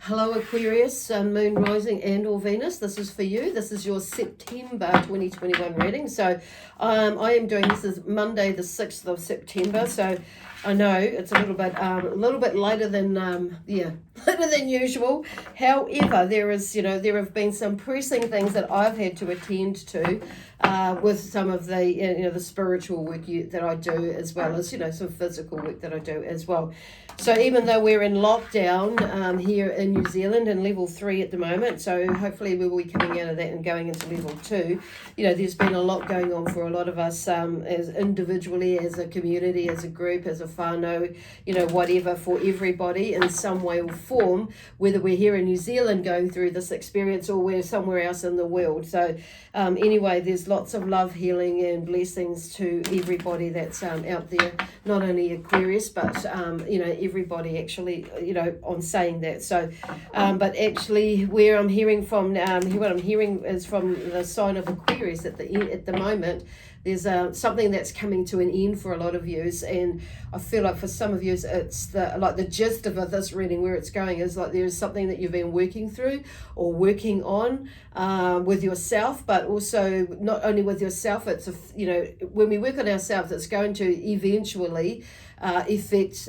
Hello Aquarius, Sun, Moon, Rising and or Venus. This is for you. This is your September 2021 reading. So I am doing this is Monday the 6th of September. So I know it's a little bit later than later than usual. However, there have been some pressing things that I've had to attend to with some of the the spiritual work that I do, as well as some physical work that I do as well. So even though we're in lockdown here in New Zealand and level 3 at the moment, so hopefully we will be coming out of that and going into level 2. There's been a lot going on for a lot of us as individually, as a community, as a group, as a whānau, whatever, for everybody in some way or form, whether we're here in New Zealand going through this experience or we're somewhere else in the world. So anyway, there's lots of love, healing and blessings to everybody that's out there, not only Aquarius, but everybody actually, on saying that. So, but actually where I'm hearing from, what I'm hearing is from the sign of Aquarius at the moment. There's something that's coming to an end for a lot of yous, and I feel like for some of yous, it's the gist of this reading, where it's going is like there's something that you've been working through or working on with yourself, but also not only with yourself. It's when we work on ourselves, it's going to eventually affect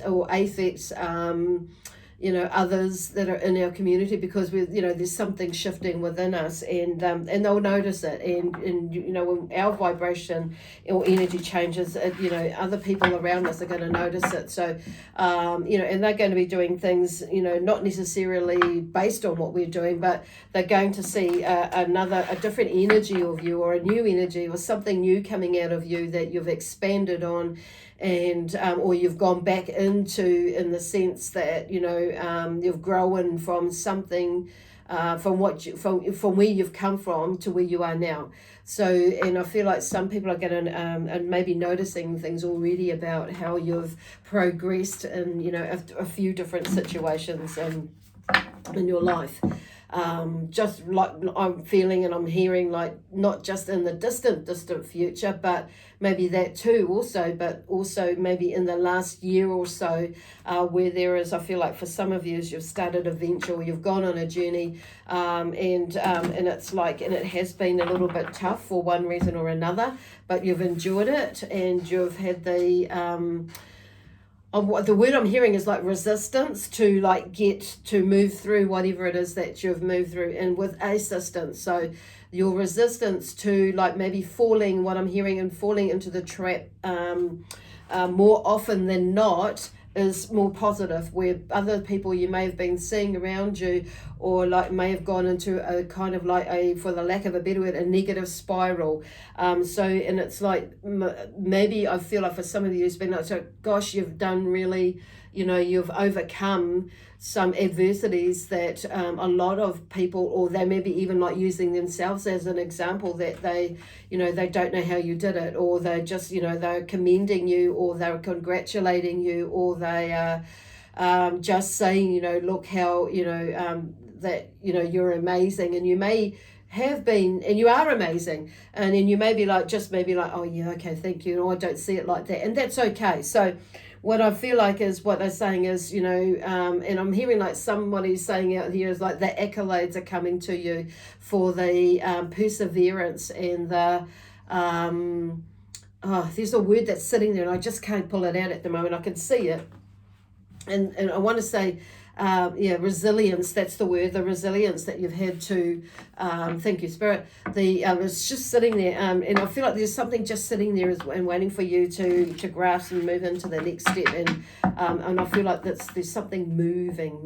others that are in our community, because there's something shifting within us, and they'll notice it, and when our vibration or energy changes, other people around us are going to notice it. So and they're going to be doing things not necessarily based on what we're doing, but they're going to see a different energy of you, or a new energy, or something new coming out of you that you've expanded on, and or you've gone back into, in the sense that you've grown from something, from where you've come from to where you are now. So, and I feel like some people are going to and maybe noticing things already about how you've progressed in a few different situations in your life. Just like I'm feeling and I'm hearing, like not just in the distant future, but maybe that too also, but also maybe in the last year or so, where there is, I feel like for some of you, you've started a venture, or you've gone on a journey, and it's like, and it has been a little bit tough for one reason or another, but you've endured it, and you've had the word I'm hearing is like resistance to move through whatever it is that you've moved through, and with assistance. So your resistance to maybe falling, what I'm hearing, and falling into the trap more often than not is more positive, where other people you may have been seeing around you, or may have gone into a kind of for the lack of a better word, a negative spiral. So, and it's maybe I feel like for some of you it's been so gosh, you've done really, you've overcome some adversities that a lot of people, or they may be even using themselves as an example, that they don't know how you did it, or they just they're commending you, or they're congratulating you, or they are just saying look how that you're amazing, and you may have been, and you are amazing, and then you may be oh yeah, okay, thank you, I don't see it like that, and that's okay. So what I feel like is, what they're saying is, and I'm hearing somebody's saying out here is the accolades are coming to you for the perseverance and the, there's a word that's sitting there and I just can't pull it out at the moment. I can see it. And I want to say, resilience, that's the word, the resilience that you've had to, thank you, Spirit, it's just sitting there, and I feel like there's something just sitting there and waiting for you to grasp and move into the next step, and I feel like there's something moving.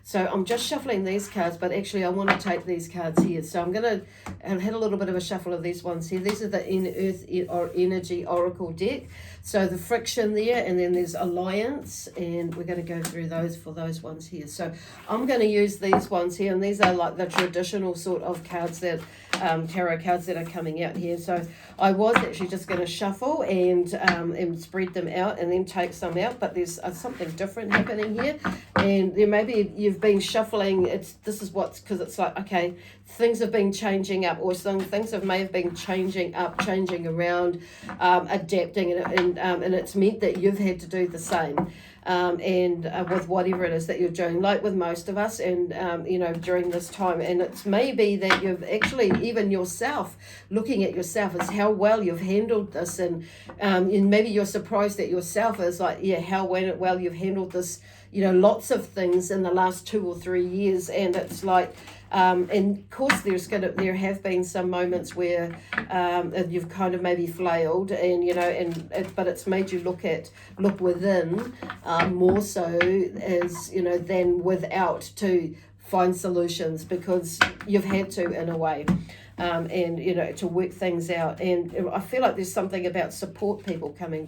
So I'm just shuffling these cards, but actually I want to take these cards here. So I'm going to have a little bit of a shuffle of these ones here. These are the Inner Earth or Energy Oracle deck. So the friction there, and then there's Alliance, and we're going to go through those for those ones here. So I'm going to use these ones here, and these are the traditional sort of cards that, tarot cards that are coming out here. So I was actually just going to shuffle and spread them out and then take some out, but there's something different happening here, and there maybe you've been shuffling. Because it's okay, things have been changing up, or some things may have been changing around, adapting, and it's meant that you've had to do the same. and with whatever it is that you're doing, like with most of us, and during this time. And it's maybe that you've actually, even yourself, looking at yourself as how well you've handled this, and maybe you're surprised at yourself as like, yeah, how well you've handled this, lots of things in the last 2 or 3 years. And it's like, and of course there have been some moments where you've kind of maybe flailed, and but it's made you look within more so as than without, to find solutions, because you've had to, in a way. And to work things out. And I feel like there's something about support people coming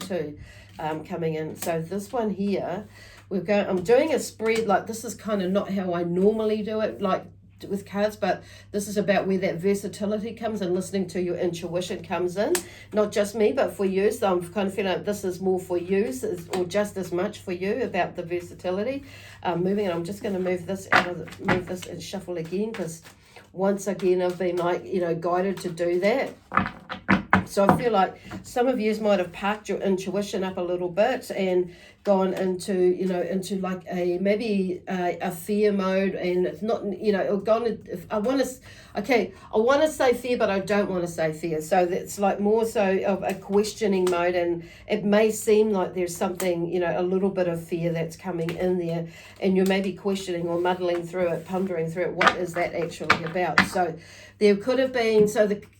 in. So this one here, I'm doing a spread. Like, this is kind of not how I normally do it, like with cards, but this is about where that versatility comes, and listening to your intuition comes in, not just me, but for you. So I'm kind of feeling like this is more for you, or just as much for you, about the versatility. Moving, and I'm just going to move this and shuffle again, because once again I've been guided to do that. So I feel like some of you might have parked your intuition up a little bit and gone into like a fear mode, and it's not, I want to say fear, but I don't want to say fear. So that's like more so of a questioning mode, and it may seem like there's something, a little bit of fear that's coming in there, and you're maybe questioning or muddling through it, pondering through it. What is that actually about? So there could have been,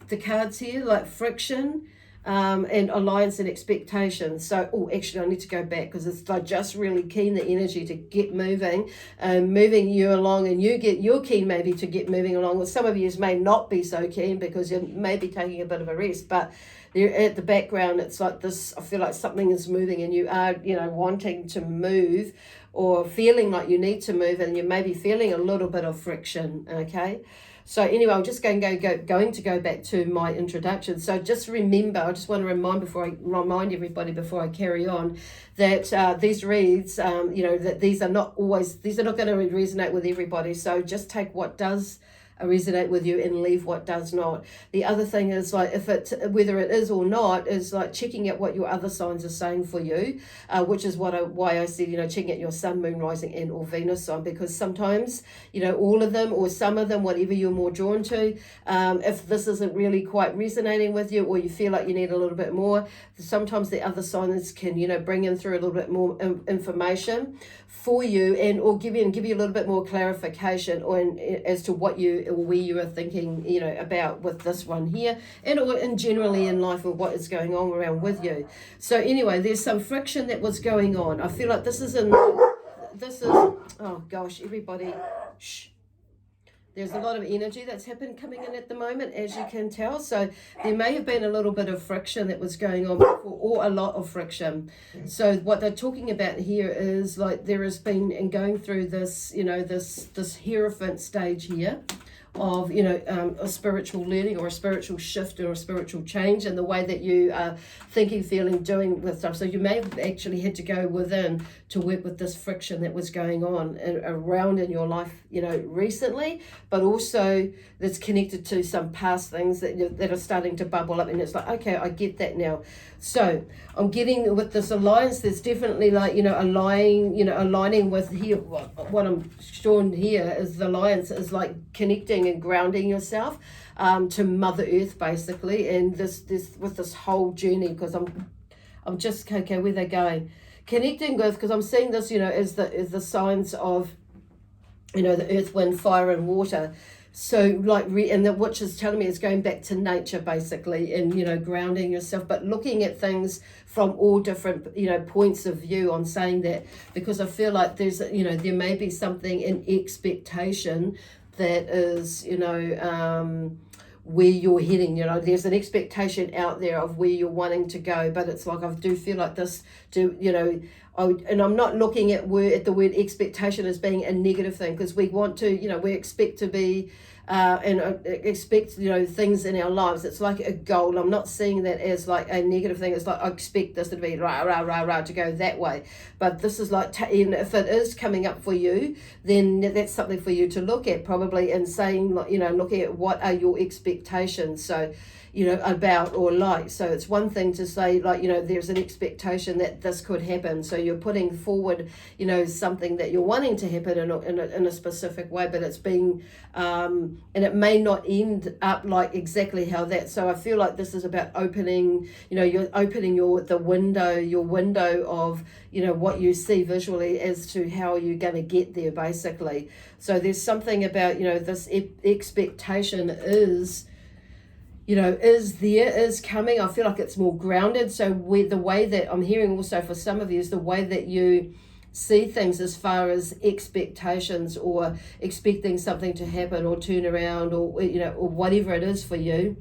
the cards here, like friction, and alliance and expectations. So, actually I need to go back, because it's like just really keen, the energy to get moving, moving you along, and you're keen maybe to get moving along. Well, some of you may not be so keen, because you may be taking a bit of a rest, but there at the background, it's like this, I feel like something is moving, and you are, wanting to move, or feeling like you need to move, and you may be feeling a little bit of friction, okay? So anyway, I'm just going to go back to my introduction. So just remember, I just want to remind everybody before I carry on, that these reads, that these are not going to resonate with everybody. So just take what does resonate with you and leave what does not. The other thing is, like, whether it is or not, is like checking out what your other signs are saying for you, which is why I said, checking out your sun, moon, rising, and or Venus sign, because sometimes, all of them or some of them, whatever you're more drawn to, if this isn't really quite resonating with you, or you feel like you need a little bit more, sometimes the other signs can, bring in through a little bit more information for you, and or give you a little bit more clarification as to what where you are thinking, about with this one here, and generally in life, of what is going on around with you. So anyway, there's some friction that was going on. I feel like oh gosh, everybody, shh. There's a lot of energy that's coming in at the moment, as you can tell. So there may have been a little bit of friction that was going on before, or a lot of friction. So what they're talking about here is, like, there has been, and going through this, this Hierophant stage here of, a spiritual learning, or a spiritual shift, or a spiritual change in the way that you are thinking, feeling, doing with stuff. So you may have actually had to go within to work with this friction that was going on around in your life, recently, but also that's connected to some past things that are starting to bubble up, and it's like, okay, I get that now. So I'm getting with this alliance, there's definitely, like, aligning with here. What I'm showing here is the alliance is like connecting and grounding yourself to Mother Earth, basically, and this with this whole journey, because I'm just, okay, where they're going, connecting with, because I'm seeing this, as the signs of, the earth, wind, fire, and water. So like, which is telling me it's going back to nature, basically, and, grounding yourself, but looking at things from all different, points of view on saying that, because I feel like there's, there may be something in expectation that is, where you're heading. There's an expectation out there of where you're wanting to go, but it's like, I do feel like this and I'm not looking at the word expectation as being a negative thing, because we want to, we expect to be and expect, things in our lives. It's like a goal. I'm not seeing that as like a negative thing. It's like, I expect this to be rah, rah, rah, rah, to go that way. But this is like, and if it is coming up for you, then that's something for you to look at, probably, and saying, looking at what are your expectations. So about or like. So it's one thing to say, like, there's an expectation that this could happen. So you're putting forward, something that you're wanting to happen in a specific way, but it's being, and it may not end up like exactly how that. So I feel like this is about opening, you're opening your window of, what you see visually as to how you're going to get there, basically. So there's something about, this expectation is coming. I feel like it's more grounded. So the way that I'm hearing also for some of you is the way that you see things as far as expectations or expecting something to happen or turn around or whatever it is for you.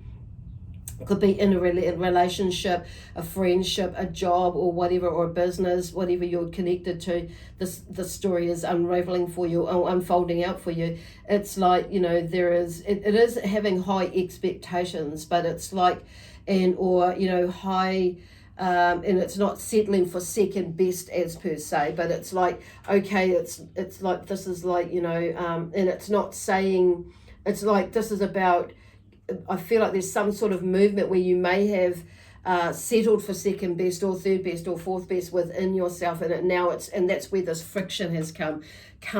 It could be in a relationship, a friendship, a job, or whatever, or a business, whatever you're connected to. The story is unraveling for you, or unfolding out for you. It's like, it is having high expectations, but it's like, high, and it's not settling for second best as per se, but it's like, okay, it's like, this is like, and it's not saying, it's like, this is about, I feel like there's some sort of movement where you may have settled for second best or third best or fourth best within yourself, and that's where this friction has come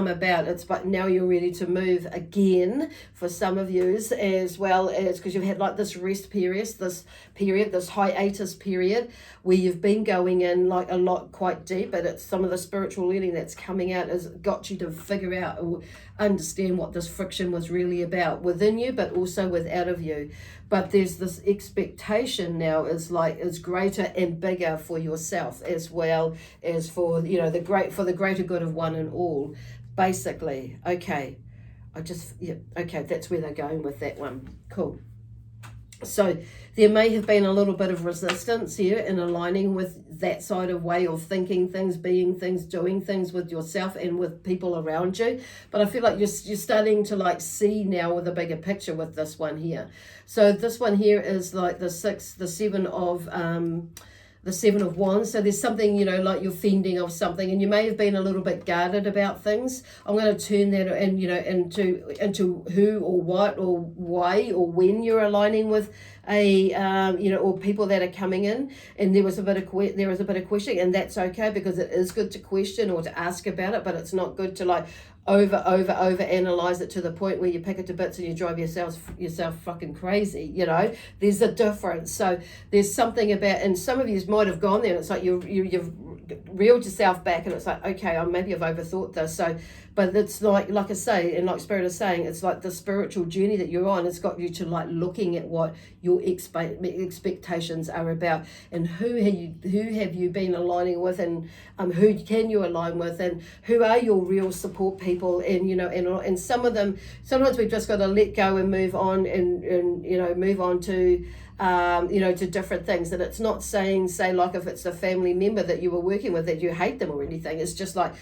about. But now you're ready to move again for some of you, as well as because you've had like this rest period, this hiatus period where you've been going in like a lot quite deep, but it's some of the spiritual learning that's coming out has got you to figure out or understand what this friction was really about within you, but also without of you. But there's this expectation now is greater and bigger for yourself, as well as for the greater good of one and all, basically. Okay, that's where they're going with that one. Cool. So there may have been a little bit of resistance here in aligning with that side of way of thinking things, being things, doing things with yourself and with people around you. But I feel like you're starting to like see now with a bigger picture with this one here. So this one here is like the seven of wands. So there's something, like you're fending off something, and you may have been a little bit guarded about things. I'm going to turn that into who or what or why or when you're aligning with or people that are coming in, and there was a bit of questioning, and that's okay, because it is good to question or to ask about it, but it's not good to like over analyze it to the point where you pick it to bits and you drive yourself fucking crazy. There's a difference. So there's something about, and some of you might have gone there and it's like you've reeled yourself back, and it's like, okay, maybe I've overthought this. So but it's like I say, and like Spirit is saying, it's like the spiritual journey that you're on. It's got you to like looking at what your expectations are about, and who have you been aligning with, and who can you align with, and who are your real support people, and and some of them, sometimes we've just got to let go and move on, and move on to to different things. And it's not saying, say, like if it's a family member that you were working with that you hate them or anything. It's just like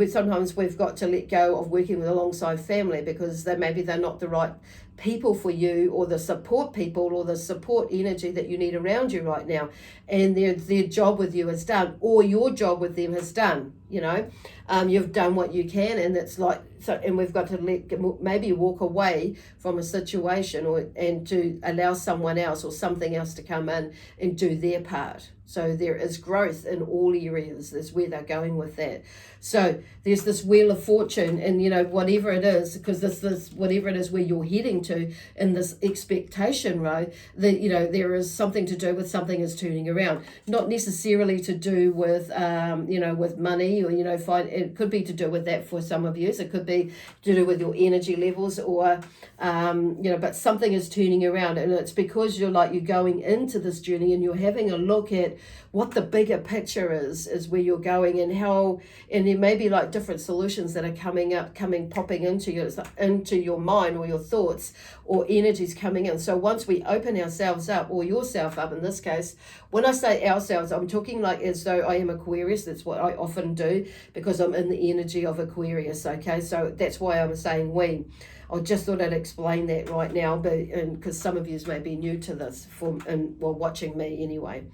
sometimes we've got to let go of working with alongside family because maybe they're not the right people for you, or the support people, or the support energy that you need around you right now, and their job with you is done, or your job with them is done. You've done what you can, and it's like so. And we've got to maybe walk away from a situation, and to allow someone else or something else to come in and do their part. So there is growth in all areas. Is where they're going with that. So there's this wheel of fortune, and whatever it is, because this whatever it is where you're heading to in this expectation row, that there is something to do with something is turning around. Not necessarily to do with with money, or it could be to do with that for some of you. So it could be to do with your energy levels, or but something is turning around, and it's because you're going into this journey and you're having a look at what the bigger picture is where you're going, and how, and there may be like different solutions that are popping into your mind, or your thoughts, or energies coming in. So once we open ourselves up, or yourself up in this case, when I say ourselves, I'm talking like as though I am Aquarius. That's what I often do, because I'm in the energy of Aquarius. Okay, so that's why I'm saying we. I just thought I'd explain that right now, but because some of you may be new to this watching me anyway.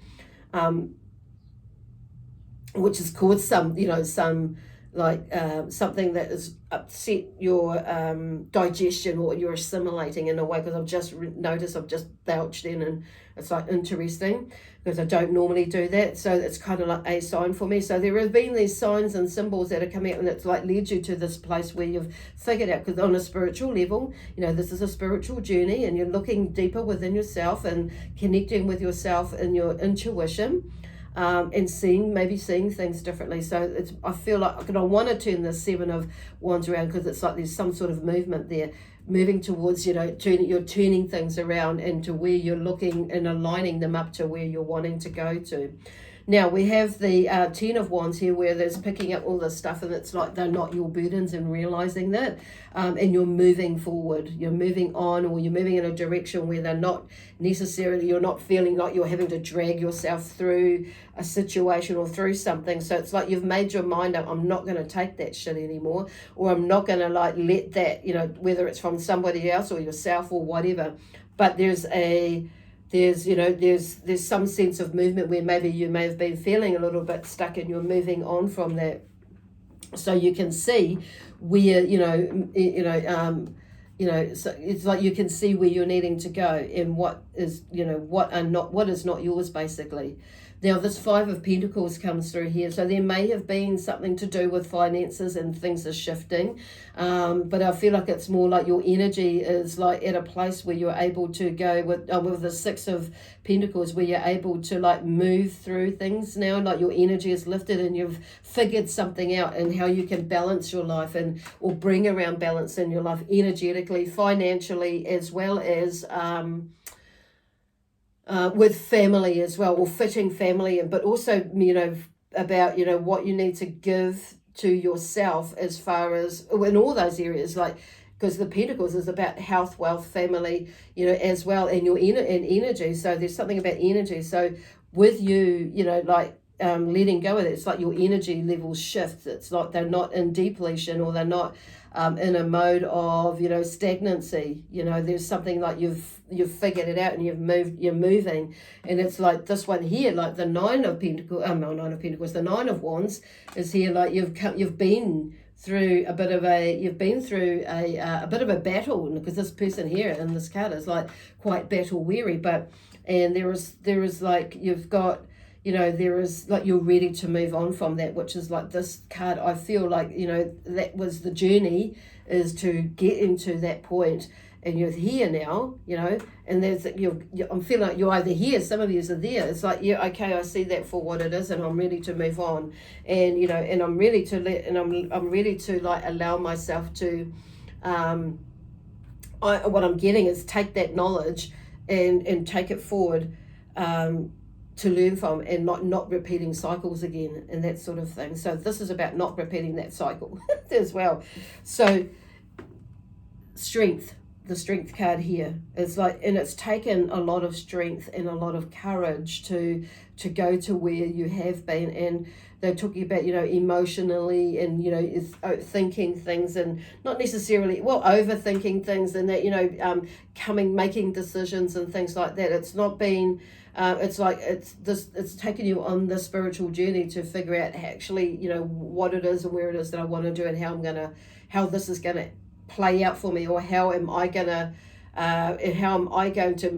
Which has caused some something that has upset your digestion, or you're assimilating in a way, because I've just noticed I've just belched in, and it's like interesting because I don't normally do that. So it's kind of like a sign for me. So there have been these signs and symbols that are coming out, and it's like led you to this place where you've figured out, because on a spiritual level, this is a spiritual journey, and you're looking deeper within yourself and connecting with yourself and your intuition. And maybe seeing things differently. So I feel like I want to turn the Seven of Wands around, because it's like there's some sort of movement there, moving towards, you're turning things around into where you're looking and aligning them up to where you're wanting to go to. Now we have the Ten of Wands here, where there's picking up all this stuff, and it's like they're not your burdens, and realizing that, and you're moving forward, you're moving on, or you're moving in a direction where they're not necessarily, you're not feeling like you're having to drag yourself through a situation or through something. So it's like you've made your mind up, I'm not going to take that shit anymore, or I'm not going to let that, whether it's from somebody else or yourself or whatever. But there's some sense of movement where maybe you may have been feeling a little bit stuck, and you're moving on from that. So you can see where, so it's like you can see where you're needing to go, and what is not yours, basically. Now this Five of Pentacles comes through here, so there may have been something to do with finances, and things are shifting, but I feel like it's more like your energy is like at a place where you're able to go with the Six of Pentacles, where you're able to like move through things now, like your energy is lifted, and you've figured something out, and how you can balance your life, or bring around balance in your life, energetically, financially, as well as with family as well, or fitting family in, but also, about, what you need to give to yourself, as far as in all those areas, like, because the Pentacles is about health, wealth, family, as well, and your and energy. So there's something about energy. So with you, letting go of it, it's like your energy levels shift. It's like they're not in depletion, or they're not in a mode of stagnancy. There's something like you've figured it out, and you're moving. And it's like this one here, like the Nine of Pentacles, the Nine of Wands is here, like you've been through a bit of a bit of a battle, because this person here in this card is like quite battle weary, and there is like you've got, there is like you're ready to move on from that, which is like this card. I feel like, that was the journey, is to get into that point, and you're here now, and I'm feeling like you're either here, some of you are there. It's like, yeah, okay, I see that for what it is, and I'm ready to move on, and and I'm ready to I'm ready to like allow myself to, what I'm getting is take that knowledge and take it forward, to learn from, and not repeating cycles again, and that sort of thing. So this is about not repeating that cycle as well. So strength, the Strength card here is like, and it's taken a lot of strength and a lot of courage to go to where you have been. And they're talking about, emotionally, and thinking things, and not necessarily overthinking things, and that making decisions and things like that. It's not been it's like it's taken you on the spiritual journey to figure out actually what it is and where it is that I want to do, and how this is gonna play out for me, or how am I gonna and how am I going to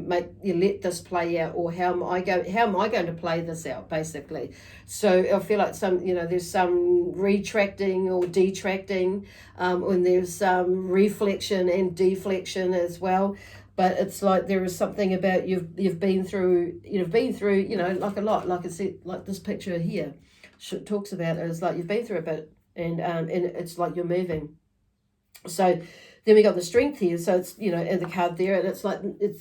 let this play out, or how am I going to play this out, basically. So I feel like there's some retracting or detracting, and there's some reflection and deflection as well. But it's like there is something about you've been through like a lot, like I said, like this picture here talks about it. It's like you've been through a bit, and it's like you're moving. So then we got the Strength here, so it's in the card there, and it's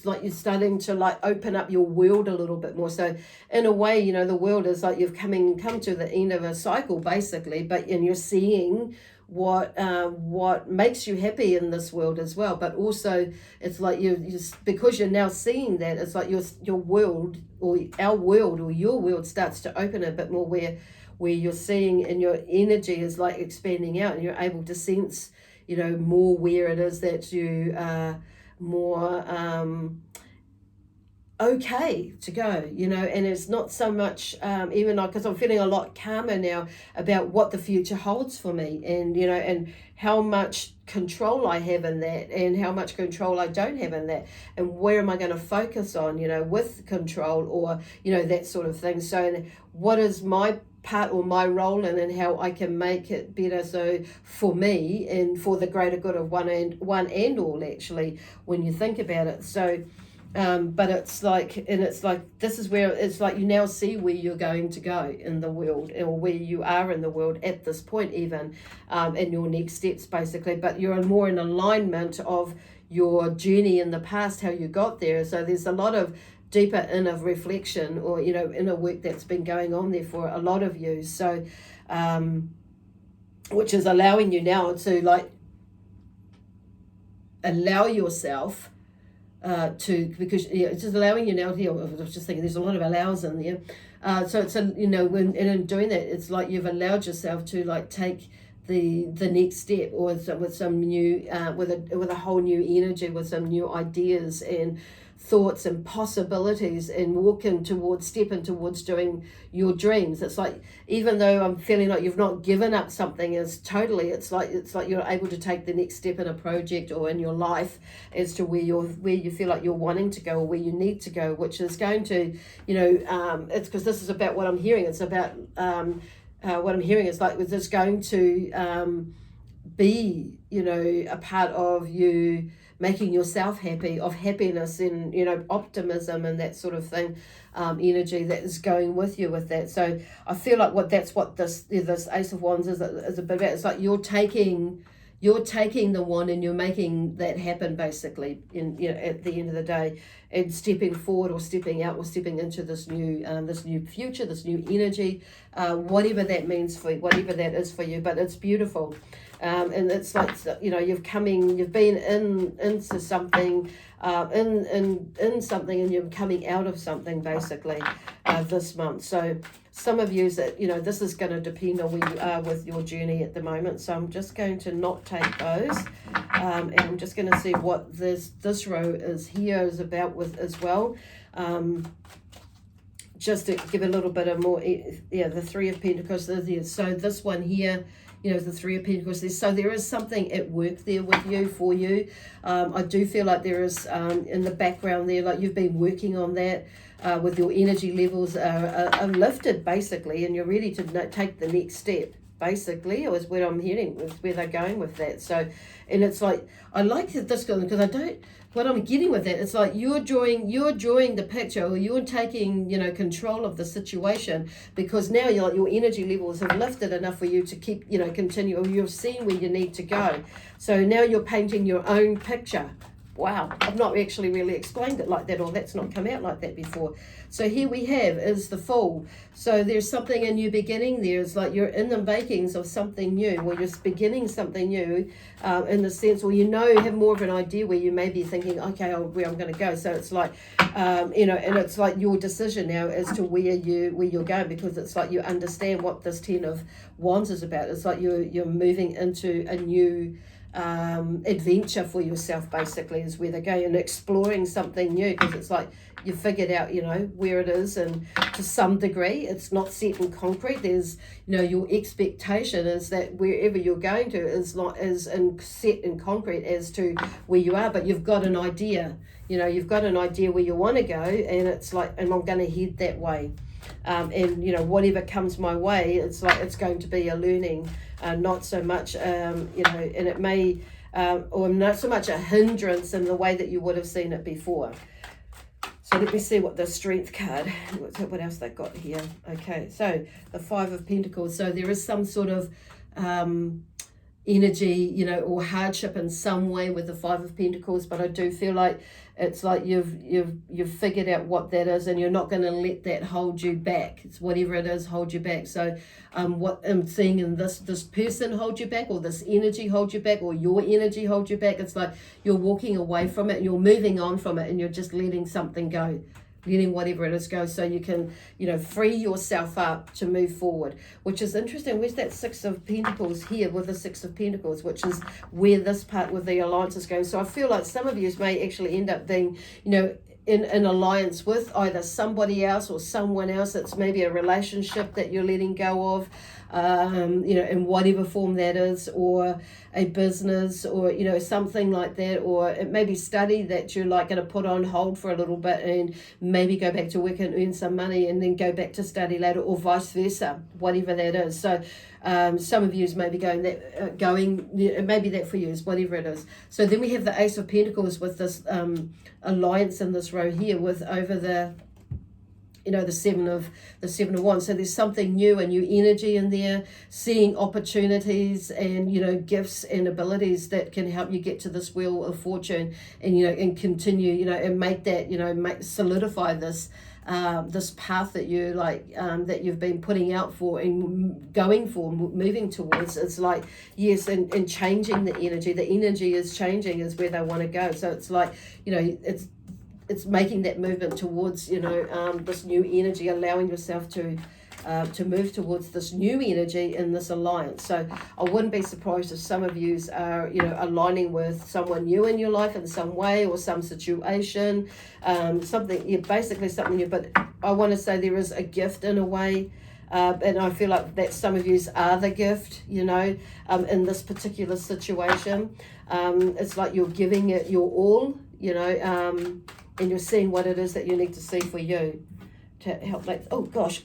like you're starting to like open up your world a little bit more. So in a way, the world is like you've come to the end of a cycle, basically, and you're seeing what makes you happy in this world as well. But also it's like you because you're now seeing that, it's like your world, or our world, or your world starts to open a bit more, where you're seeing, and your energy is like expanding out, and you're able to sense more where it is that you are more okay to go, you know, and it's not so much even like, because I'm feeling a lot calmer now about what the future holds for me, and you know, and how much control I have in that, and how much control I don't have in that, and where am I going to focus on, you know, with control, or you know, that sort of thing. So what is my part or my role in, and how I can make it better, so for me and for the greater good of one and all, actually, when you think about it. So but it's like, and it's like, this is where it's like you now see where you're going to go in the world, or where you are in the world at this point, even in your next steps, basically. But you're more in alignment of your journey in the past, how you got there. So there's a lot of deeper inner reflection, or you know, inner work that's been going on there for a lot of you. So which is allowing you now to like allow yourself because it's just allowing you now to, I was just thinking there's a lot of allows in there, so it's a, you know, when, and in doing that, it's like you've allowed yourself to like take the next step, or with some new with a whole new energy, with some new ideas and thoughts and possibilities, and stepping towards doing your dreams. It's like, even though I'm feeling like you've not given up something, it's like you're able to take the next step in a project or in your life, as to where you feel like you're wanting to go, or where you need to go, which is going to, you know, it's because this is about what I'm hearing. It's about what I'm hearing is like, it's going to be, you know, a part of you making yourself happy, of happiness and, you know, optimism and that sort of thing, energy that is going with you with that. So I feel like that's what this Ace of Wands is a bit about. It's like you're taking the wand and you're making that happen, basically, in, you know, at the end of the day, and stepping forward, or stepping out, or stepping into this new future, this new energy, whatever that means for you, whatever that is for you. But it's beautiful. And it's like, you know, you've been into something, in something, and you're coming out of something, basically, this month. So some of you, that, you know, this is going to depend on where you are with your journey at the moment. So I'm just going to not take those, and I'm just going to see what this row is about with as well. Just to give a little bit of more, the Three of Pentacles. So this one here, you know, the Three of Pentacles. So there is something at work there with you, for you. I do feel like there is, in the background there, like you've been working on that, with your energy levels are lifted, basically, and you're ready to take the next step, basically, is what I'm hearing, with where they're going with that. So, and it's like, I like this going, because what I'm getting with that, it's like you're drawing the picture, or you're taking, you know, control of the situation, because now your energy levels have lifted enough for you to keep, you know, continue, or you've seen where you need to go. So now you're painting your own picture. Wow, I've not actually really explained it like that, or that's not come out like that before. So here we have is the Fool. So there's something, a new beginning there. It's like you're in the makings of something new, or you're beginning something new, in the sense, or, you know, have more of an idea where you may be thinking, okay, where I'm going to go. So it's like, you know, and it's like your decision now as to where you're going, because it's like you understand what this Ten of Wands is about. It's like you're moving into a new adventure for yourself, basically, is where they're going, and exploring something new, because it's like you figured out, you know, where it is, and to some degree it's not set in concrete. There's, you know, your expectation is that wherever you're going to is not as set in concrete as to where you are, but you've got an idea, you know, you've got an idea where you want to go, and it's like, and I'm going to head that way. And, you know, whatever comes my way, it's like it's going to be a learning, not so much, you know, and it may, or not so much a hindrance in the way that you would have seen it before. So let me see what the Strength card, what else they've got here. Okay, so the Five of Pentacles. So there is some sort of energy, you know, or hardship in some way with the Five of Pentacles, but I do feel like it's like you've figured out what that is, and you're not going to let that hold you back. It's whatever it is, hold you back. So what I'm seeing in this person hold you back, or this energy hold you back, or your energy hold you back. It's like you're walking away from it, and you're moving on from it, and you're just letting something go, letting whatever it is go, so you can, you know, free yourself up to move forward, which is interesting. Where's that Six of Pentacles here with the Six of Pentacles, which is where this part with the alliance is going. So I feel like some of you may actually end up being, you know, in alliance with either somebody else or someone else. It's maybe a relationship that you're letting go of, in whatever form that is, or a business, or something like that, or it may be study that you're like going to put on hold for a little bit and maybe go back to work and earn some money and then go back to study later, or vice versa, whatever that is. So some of you may be maybe that for you is whatever it is. So then we have the Ace of Pentacles with this alliance in this row here with over the the seven of wands. So there's something new, a new energy in there, seeing opportunities and gifts and abilities that can help you get to this wheel of fortune, and and continue and make that solidify this this path that you that you've been putting out for and going for, moving towards. It's like, yes, and changing the energy is changing, is where they want to go. So it's like it's making that movement towards this new energy, allowing yourself to move towards this new energy in this alliance. So I wouldn't be surprised if some of you are aligning with someone new in your life in some way, or some situation, basically something new. But I want to say there is a gift in a way, and I feel like that some of you are the gift in this particular situation. It's like you're giving it your all, and you're seeing what it is that you need to see for you to help oh gosh,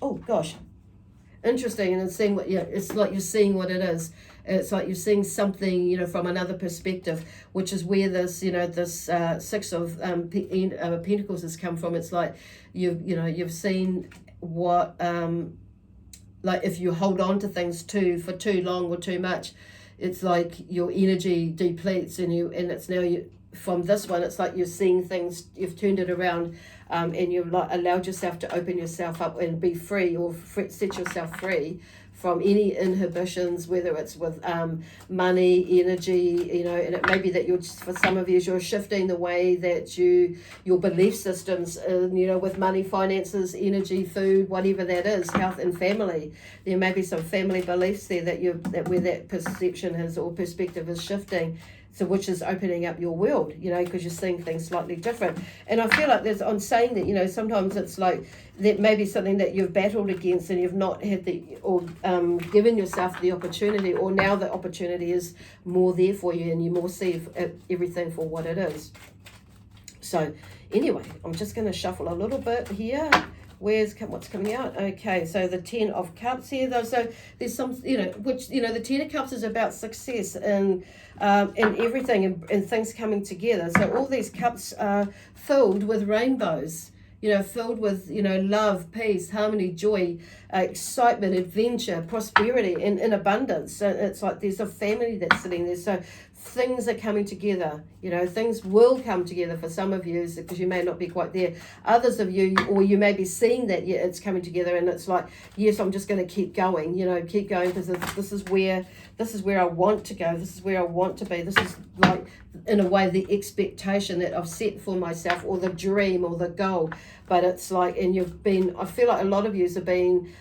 interesting. And it's seeing it's like you're seeing what it is. It's like you're seeing something from another perspective, which is where this this Six of Pentacles has come from. It's like you've seen what like if you hold on to things for too long or too much, it's like your energy depletes, and it's now from this one, it's like you're seeing things, you've turned it around, and you've allowed yourself to open yourself up and be free, or set yourself free from any inhibitions, whether it's with money, energy, and it may be that for some of you, you're shifting the way that your belief systems, with money, finances, energy, food, whatever that is, health and family. There may be some family beliefs there where that perception or perspective is shifting. So which is opening up your world, because you're seeing things slightly different. And I feel like I'm saying that, sometimes it's like that may be something that you've battled against and you've not had given yourself the opportunity, or now the opportunity is more there for you and you more see everything for what it is. So anyway, I'm just going to shuffle a little bit here. What's coming out? Okay, so the Ten of Cups here, though. So there's some, the Ten of Cups is about success and everything and things coming together. So all these cups are filled with rainbows, filled with, love, peace, harmony, joy, excitement, adventure, prosperity, and in abundance. So it's like there's a family that's sitting there. So things are coming together, things will come together for some of you, because you may not be quite there. Others of you, or you may be seeing that it's coming together, and it's like, yes, I'm just going to keep going, because this is where I want to go. This is where I want to be. This is like, in a way, the expectation that I've set for myself, or the dream or the goal. But it's like, and I feel like a lot of you have been,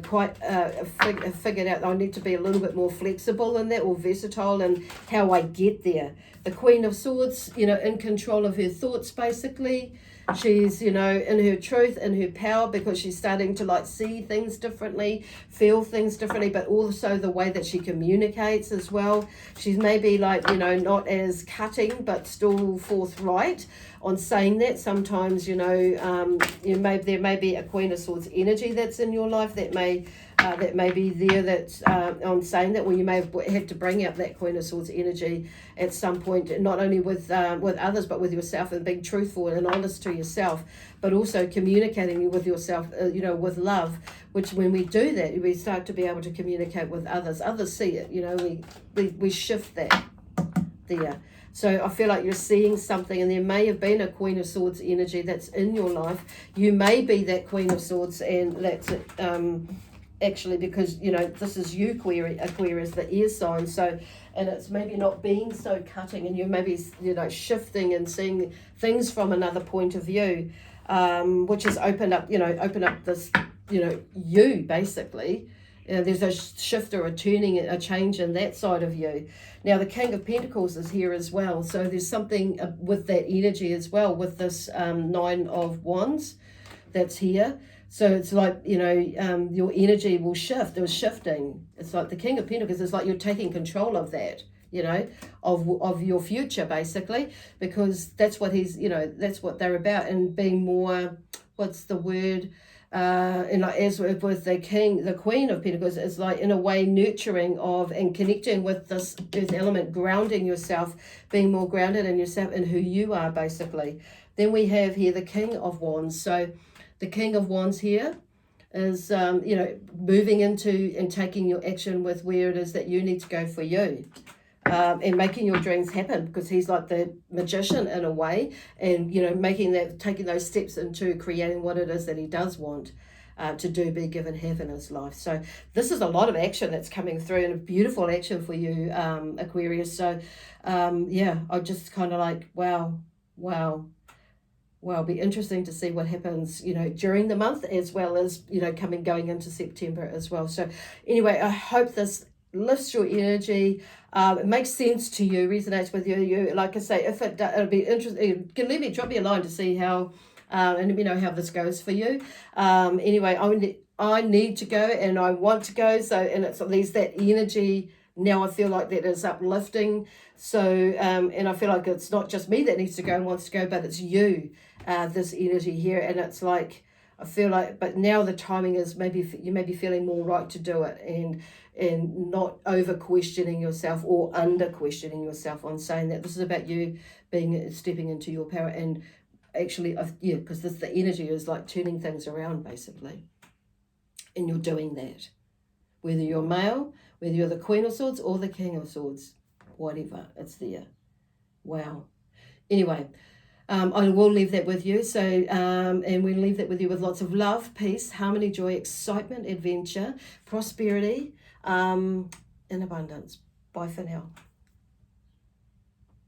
quite figured out that I need to be a little bit more flexible in that, or versatile in how I get there. The Queen of Swords, in control of her thoughts, basically. She's, in her truth, in her power, because she's starting to see things differently, feel things differently, but also the way that she communicates as well. She's maybe not as cutting, but still forthright on saying that. Sometimes, there may be a Queen of Swords energy that's in your life that may be there, that's on saying that, well, you may have had to bring out that Queen of Swords energy at some point, not only with others, but with yourself, and being truthful and honest to yourself, but also communicating with yourself, with love, which when we do that, we start to be able to communicate with others. Others see it, we shift that there. So I feel like you're seeing something, and there may have been a Queen of Swords energy that's in your life. You may be that Queen of Swords, and that's actually because, this is you, Aquarius, the air sign. So, and it's maybe not being so cutting, and you maybe, shifting and seeing things from another point of view, which has opened up this, you basically, There's a shift or a turning, a change in that side of you. Now the King of Pentacles is here as well. So there's something with that energy as well, with this Nine of Wands that's here. So it's like, your energy will shift. It was shifting. It's like the King of Pentacles is like you're taking control of that, of your future, basically, because that's what that's what they're about, and being more, what's the word, and like as with the Queen of Pentacles, is like in a way nurturing of and connecting with this earth element, grounding yourself, being more grounded in yourself and who you are, basically. Then we have here the King of Wands. So the King of Wands here is, moving into and taking your action with where it is that you need to go for you. And making your dreams happen, because he's like the magician in a way, and taking those steps into creating what it is that he does want to do, be given, have in his life. So this is a lot of action that's coming through, and a beautiful action for you, Aquarius. So I just kind of like, wow. Well, it'll be interesting to see what happens, during the month, as well as, going into September as well. So anyway, I hope this lifts your energy. It makes sense to you, resonates with you. Like I say, if it'll be interesting, you can drop me a line to see how, and let me know how this goes for you. Anyway, I need to go, and I want to go. So, and there's that energy now. I feel like that is uplifting. So, and I feel like it's not just me that needs to go and wants to go, but it's you, this energy here. And it's like, I feel like, but now the timing is you may be feeling more right to do it, and not over questioning yourself or under questioning yourself, on saying that this is about you stepping into your power, and actually, because the energy is like turning things around, basically, and you're doing that, whether you're male, whether you're the Queen of Swords or the King of Swords, whatever, it's there. Wow. Anyway, I will leave that with you. So, and we'll leave that with you with lots of love, peace, harmony, joy, excitement, adventure, prosperity, and abundance. Bye for now.